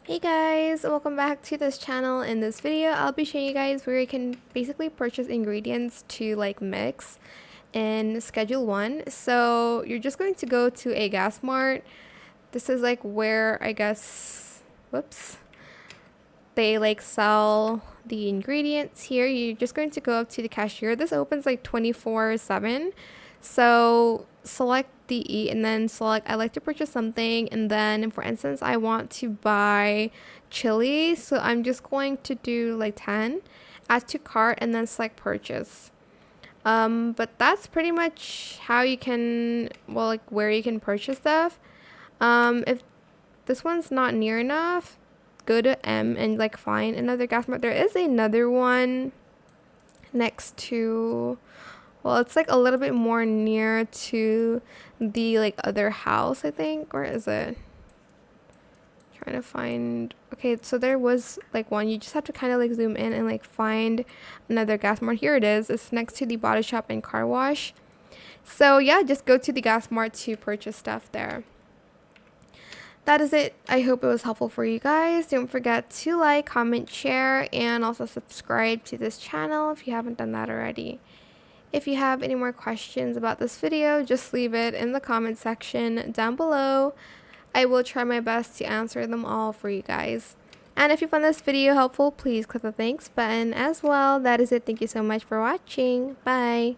Hey guys, welcome back to this channel. In this video, I'll be showing you guys where you can basically purchase ingredients to like mix in Schedule 1. So you're just going to go to a gas mart. This is like where I guess, whoops, they like sell the ingredients here. You're just going to go up to the cashier. This opens like 24/7. So select the eat and then select I like to purchase something, and then for instance I want to buy chili, so I'm just going to do like 10, add to cart, and then select purchase. But that's pretty much how you can, well, like where you can purchase stuff. If this one's not near enough, go to M and like find another gas mart. There is another one next to, well, it's like a little bit more near to the like other house, I think. Where is it? Trying to find. Okay, so there was like one. You just have to kind of like zoom in and like find another gas mart. Here it is. It's next to the body shop and car wash. So yeah, just go to the gas mart to purchase stuff there. That is it. I hope it was helpful for you guys. Don't forget to like, comment, share, and also subscribe to this channel if you haven't done that already. If you have any more questions about this video, just leave it in the comment section down below. I will try my best to answer them all for you guys. And if you found this video helpful, please click the thanks button as well. That is it. Thank you so much for watching. Bye.